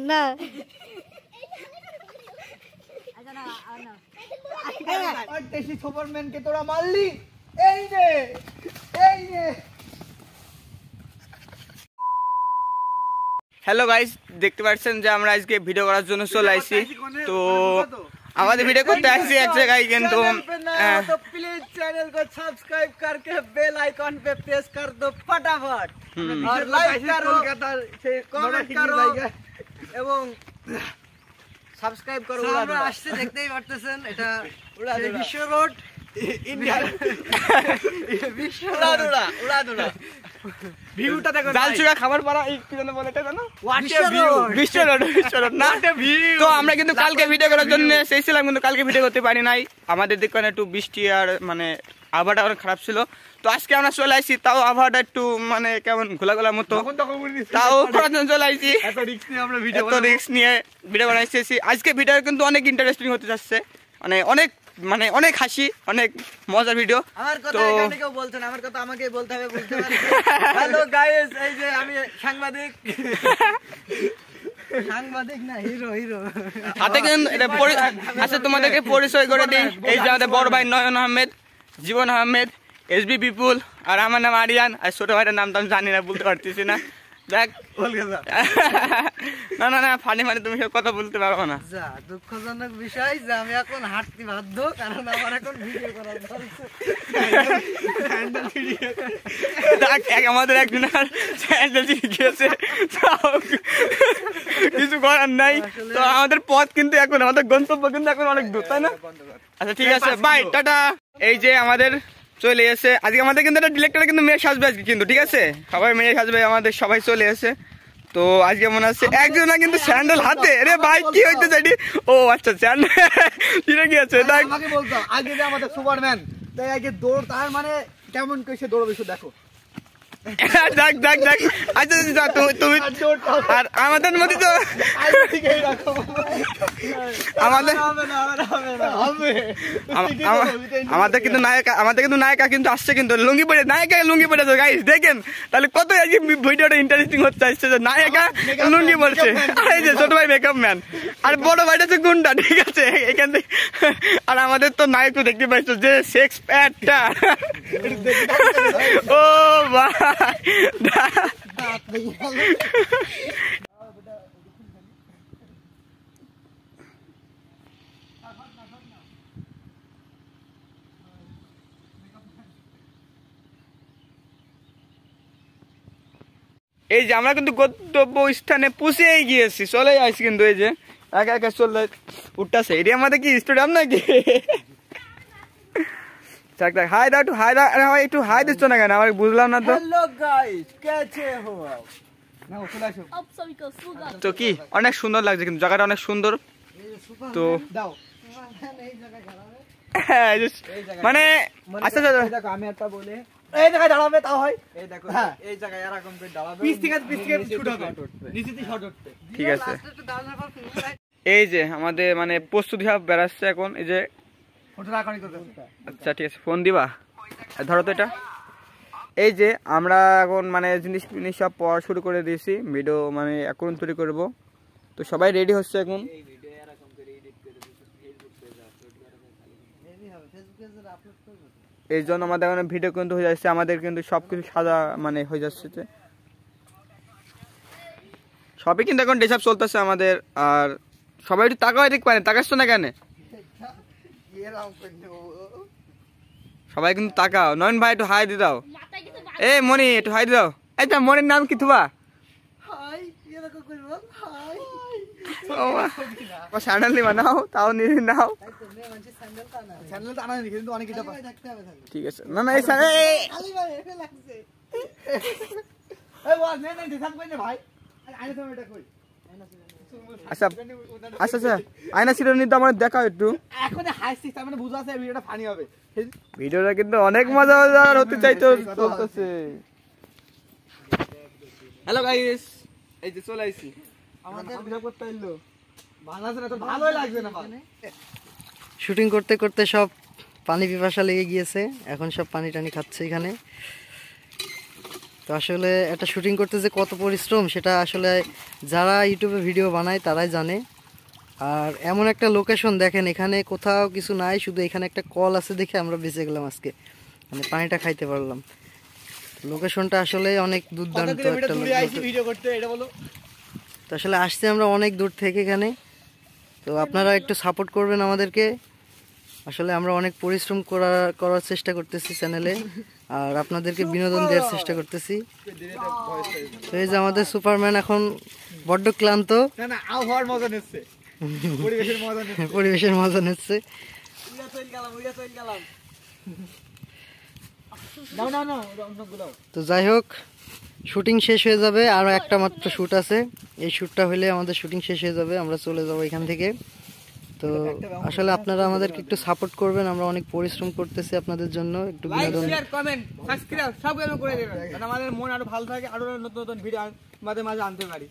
না সুপারম্যানকে তোরা মারলি এই রে হ্যালো গাইস, দেখতে পাচ্ছেন যে আমরা আজকে ভিডিও করার জন্য চলে আসছি। তো আমাদের ভিডিও করতে আসছি এক জায়গায়, কিন্তু प्लीज चैनल को सब्सक्राइब करके बेल आइकॉन पे प्रेस कर दो फटाफट और लाइक करो, कमेंट करो এবং সাবস্ক্রাইব করো। আমরা আসছে দেখতেই পারতেছেন, এটা বিশ্ব রোড ইন্ডিয়া উড়াদুরা ভিউটা দেখো। জালচুড়া খাবার পাড়া এই কি জানো বলে, এটা জানো? বিশ্ব রোড না। তো আমরা কিন্তু কালকে ভিডিও করার জন্য চেয়েছিলাম, কিন্তু কালকে ভিডিও করতে পারি নাই। আমাদের দোকানে একটু বৃষ্টি আর মানে আবহাওয়াটা অনেক খারাপ ছিল। তো আজকে আমরা চলে আসছি, তাও আবহাওয়াটা একটু মানে কেমন ঘোলাঘোলার মতো, তাও করার জন্য চলে আসছি। এত রিস্ক নিয়ে ভিডিও বানাইছি। আজকে ভিডিও কিন্তু অনেক ইন্টারেস্টিং হতে যাচ্ছে, মানে অনেক হাসি, অনেক মজার ভিডিও। আমার কথা এখানে কেউ বলছে না, আমার কথা আমাকেই বলতে হবে, বুঝতে পারছেন? হ্যালো গাইস, এই যে আমি সাংবাদিক না, হিরো হাতে কিন্তু এটা আচ্ছা তোমাদেরকে পরিচয় করে দিই। এই যে আমাদের বড় ভাই নয়ন আহমেদ, জীবন আহমেদ, এসবি বিপুল, আর আমার নাম আরিয়ান। আর ছোট ভাইটার নাম তো আমি জানি না, বলতে পারতেছি না। দেখ না ফানি তুমি কথা বলতে পারবো না। দুঃখজনক বিষয় যে আমি এখন হাঁটতে বাধ্য, কারণ আমার এখন ভিডিও করা চলছে। আমাদের একজন গিয়েছে, কিছু করার নাই। তো আমাদের পথ কিন্তু এখন, আমাদের গন্তব্য কিন্তু এখন অনেক দূর, তাই না? আচ্ছা ঠিক আছে, বাই, টাটা। এই যে আমাদের চলে এসে আজকে আমাদের কিন্তু একটা ডিরেক্টর কিন্তু মেয়ে সাজবে আজকে, কিন্তু ঠিক আছে সবাই মেয়ে সাজবে, আমাদের সবাই চলে এসে। তো আজকে মনে হচ্ছে একজন কিন্তু স্যান্ডেল হাতে, আরে ভাই কি হইতে চাইনি। ও আচ্ছা স্যান্ডেল ফিরে গিয়েছে। আমাকে বলতো আগে যে আমাদের সুপারম্যান, তাই আগে দৌড়, তার মানে কেমন কইছে দৌড়বে দেখো। আচ্ছা তুমি আর আমাদের মধ্যে তো আমাদের কিন্তু নায়িকা কিন্তু আসছে, কিন্তু লুঙ্গি পরে লুঙ্গি পরেছে গাইস, দেখেন তাহলে কত ভিডিওটা ইন্টারেস্টিং হচ্ছে। আসছে যে নায়িকা লুঙ্গি পরেছে, এই যে ছোট ভাই মেকআপ ম্যান, আর বড় ভাইটা হচ্ছে গুন্ডা, ঠিক আছে এখান থেকে। আর আমাদের তো নায়ক তো দেখতে পাইছো যে সেক্স প্যাডটা, ও ভাই এই যে আমরা কিন্তু গন্তব্য স্থানে পৌঁছেই গিয়েছি, চলে আসছি কিন্তু। এই যে একা একা চলে উঠতেছে, এটি আমাদের কি স্টেডিয়াম নাকি? হাই দাও, একটু হাই দাও। আরে ভাই একটু হাই দিচ্ছ না কেন, আমার বুঝলাম না তো। হ্যালো গাইস, কেমন हो आप? নাও চলে আসো। তো কি অনেক সুন্দর লাগছে, কিন্তু জায়গাটা অনেক সুন্দর। তো দাও মানে আচ্ছা দেখো আমি একটা বলে, এই জায়গায় দাঁড়াবে তাও হয়, এই দেখো এই জায়গায় এরকম করে দাঁড়াবে, পিছ থেকে শুট হবে, নিচে থেকে শট উঠবে, ঠিক আছে। এই যে আমাদের মানে প্রস্তুতি সব বেরাচ্ছে এখন। এই যে আচ্ছা ঠিক আছে, ফোন দিবা, ধরো তো এটা। এই যে আমরা এখন মানে জিনিস সব পড়া শুরু করে দিয়েছি, ভিডিও মানে এখন তৈরি করব। তো সবাই রেডি হচ্ছে এখন। এই জন্য আমাদের এখন ভিডিও কিন্তু হয়ে যাচ্ছে, আমাদের কিন্তু সবকিছু সাদা মানে হয়ে যাচ্ছে, সবই কিন্তু এখন ডেসাপ চলতেছে আমাদের। আর সবাই একটু তাকাও, এদিক পারে তাকাচ্ছ না কেন? সবাই কিন্তু তাকাও। নয়ন ভাই একটু হাই দি দাও, এ মনি একটু হাই দি দাও। এই তা মনির নাম কি তুবা? স্যান্ডেল নিবা নাও, তাও নিয়ে নাও, ঠিক আছে। না না আচ্ছা আচ্ছা আচ্ছা আয়না ছিল নি তো আমার দেখাও একটু। এখন হাসছি তার মানে বুঝা আছে ভিডিওটা ফানি হবে। ভিডিওটা কিন্তু অনেক মজাদার হতে চাইতো চলতেছে। হ্যালো গাইস, এই যে চলে আইছি। আমাদের ভিডিও করতে আইলো বাংলাদেশে তো ভালোই লাগছে না। শুটিং করতে করতে সব পানি পিপাসা লেগে গিয়েছে, এখন সব পানি টানি খাচ্ছে এখানে। তো আসলে একটা শুটিং করতে যে কত পরিশ্রম সেটা আসলে যারা ইউটিউবে ভিডিও বানায় তারাই জানে। আর এমন একটা লোকেশন দেখেন, এখানে কোথাও কিছু নাই, শুধু এখানে একটা কল আছে দেখে আমরা বেঁচে গেলাম আজকে, মানে পানিটা খাইতে পারলাম। লোকেশনটা আসলে অনেক দুর্দান্ত একটা তো আসলে আসছি আমরা অনেক দূর থেকে এখানে। তো আপনারা একটু সাপোর্ট করবেন আমাদেরকে। আসলে আমরা অনেক পরিশ্রম করার চেষ্টা করতেছি চ্যানেলে, আর আপনাদেরকে বিনোদন দেওয়ার চেষ্টা করতেছি। তো এই যে আমাদের সুপারম্যান এখন বড্ড ক্লান্ত, পরিবেশের মজা নিচ্ছে। তো যাই হোক, শুটিং শেষ হয়ে যাবে, আরো একটা মাত্র শুট আছে। এই শুটটা হলে আমাদের শুটিং শেষ হয়ে যাবে, আমরা চলে যাব এখান থেকে। তো আসলে আপনারা আমাদেরকে একটু সাপোর্ট করবেন, আমরা অনেক পরিশ্রম করতেছি আপনাদের জন্য। একটু বিনোদন, লাইক শেয়ার কমেন্ট সাবস্ক্রাইব সব করে দেবেন, আমাদের মন আরো ভালো থাকে, আরো নতুন নতুন ভিডিও মাঝে মাঝে আনতে পারি।